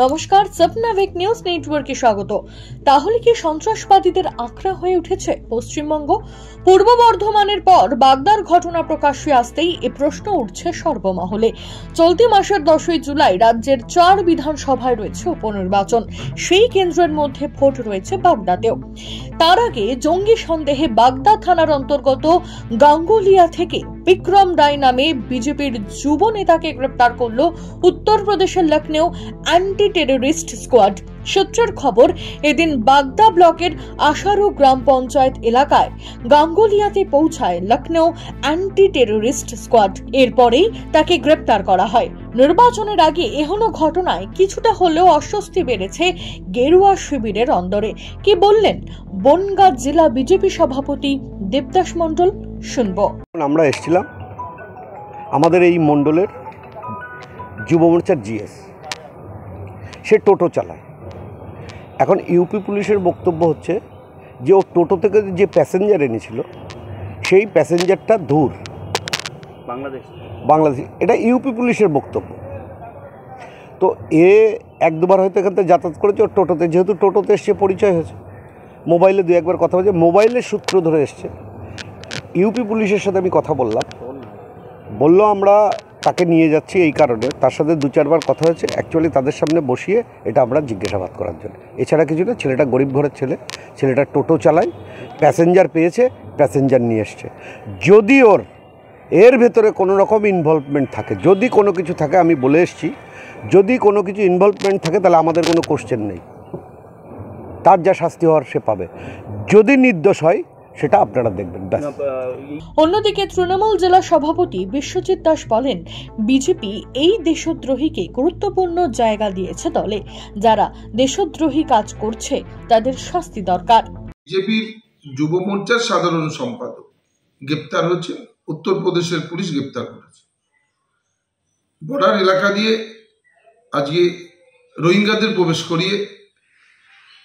নমস্কার, সাবনাভিক নিউজ নেটওয়ার্কে স্বাগত। তাহলে কি সন্ত্রাসবাদীদের আখড়া হয়ে উঠেছে পশ্চিমবঙ্গ? পূর্ব বর্ধমানের পর বাগদার ঘটনা প্রকাশ্যে আসতেই এ প্রশ্ন উঠছে সর্বমহলে। চলতি মাসের 10ই জুলাই রাজ্যের 4 বিধানসভায় রয়েছে উপনির্বাচন। সেই কেন্দ্রের মধ্যে ভোট রয়েছে বাগদাতেও। তার আগে জঙ্গি সন্দেহে বাগদা থানার অন্তর্গত গাঙ্গুলিয়া থেকে বিক্রম রায় নামে বিজেপির যুব নেতাকে গ্রেপ্তার করল উত্তরপ্রদেশের লখনৌ অ্যান্টি টেররিস্ট স্কোয়াড। সূত্রের খবর, এদিন বাগদা ব্লকের আশারু গ্রাম পঞ্চায়েত এলাকায় গাঙ্গুলিয়াতে পৌঁছায় লখনৌ অ্যান্টি টেররিস্ট স্কোয়াড। এরপরেই তাকে গ্রেপ্তার করা হয়। নির্বাচনের আগে এহেন ঘটনায় কিছুটা হলেও অস্বস্তি বেড়েছে গেরুয়া শিবিরের অন্দরে। কি বললেন বনগাঁ জেলা বিজেপি সভাপতি দেবদাস মণ্ডল, শুনবো। আমরা এসেছিলাম আমাদের এই মণ্ডলের যুব মোর্চার জিএস, সে টোটো চালায়। এখন ইউপি পুলিশের বক্তব্য হচ্ছে যে ও টোটো থেকে যে প্যাসেঞ্জার এনেছিল সেই প্যাসেঞ্জারটা দূর বাংলাদেশ। এটা ইউপি পুলিশের বক্তব্য। তো এ 1-2বার হয়তো এখান থেকে যাতায়াত করেছে। ওর টোটোতে, যেহেতু টোটোতে এসছে পরিচয় হয়েছে, মোবাইলে 2-1বার কথা বলছে, মোবাইলের সূত্র ধরে এসছে। ইউপি পুলিশের সাথে আমি কথা বললো আমরা তাকে নিয়ে যাচ্ছি এই কারণে। তার সাথে 2-4বার কথা হয়েছে, অ্যাকচুয়ালি তাদের সামনে বসিয়ে এটা আমরা জিজ্ঞাসাবাদ করার জন্য, এছাড়া কিছু না। ছেলেটা গরিব ঘরের ছেলেটা টোটো চালায়, প্যাসেঞ্জার পেয়েছে, প্যাসেঞ্জার নিয়ে এসছে। যদি এর ভেতরে কোনো রকম ইনভলভমেন্ট থাকে, যদি কোনো কিছু থাকে, আমি বলে এসছি, যদি কোনো কিছু ইনভলভমেন্ট থাকে তাহলে আমাদের কোনো কোশ্চেন নেই, তার যা শাস্তি হওয়ার সে পাবে। যদি নির্দোষ হয় সেটা আপনারা দেখবেন। অন্যদিকে তৃণমূল জেলা সভাপতি বিশ্বজিৎ দাস বলেন, বিজেপি এই দেশদ্রোহীকে গুরুত্বপূর্ণ জায়গা দিয়েছে দলে। যারা দেশদ্রোহী কাজ করছে তাদের শাস্তি দরকার। বিজেপির যুব মোর্চার সাধারণ সম্পাদক গ্রেপ্তার হচ্ছে, উত্তরপ্রদেশের পুলিশ গ্রেপ্তার করেছে। বর্ডার এলাকা দিয়ে আজকে রোহিঙ্গাদের প্রবেশ করিয়ে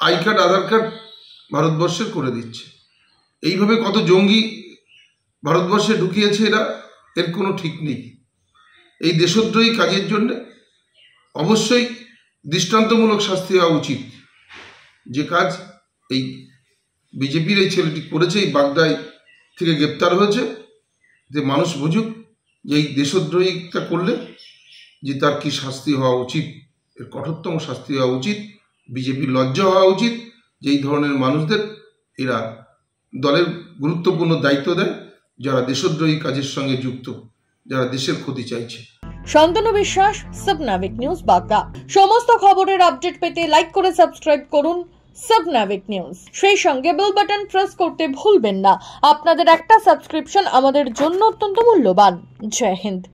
আই কার্ড, আধার কার্ড ভারতবর্ষের করে দিচ্ছে। এইভাবে কত জঙ্গি ভারতবর্ষে ঢুকিয়েছে এরা, এর কোনো ঠিক নেই। এই দেশদ্রোহী কাজের জন্য অবশ্যই দৃষ্টান্তমূলক শাস্তি হওয়া উচিত। যে কাজ এই বিজেপির এই ছেলেটি করেছে, এই বাগদায় থেকে গ্রেপ্তার হয়েছে, যে মানুষ বুঝুক যে এই দেশদ্রোহীটা করলে যে তার কি শাস্তি হওয়া উচিত, এর কঠোরতম শাস্তি হওয়া উচিত। বিজেপির লজ্জা হওয়া উচিত যে এই ধরনের মানুষদের এরা দলের গুরুত্বপূর্ণ দায়িত্ব দেয়, যারা দেশদ্রোহী কাজের সঙ্গে যুক্ত, যারা দেশের ক্ষতি চাইছে। শান্তনু বিশ্বাস, সাবনাভিক নিউজ বাগদা। সমস্ত খবরের আপডেট পেতে লাইক করে সাবস্ক্রাইব করুন সাবনাভিক নিউজ। সেই সঙ্গে বেল বাটন প্রেস করতে ভুলবেন না। আপনাদের একটা সাবস্ক্রিপশন আমাদের জন্য অত্যন্ত মূল্যবান। জয় হিন্দ।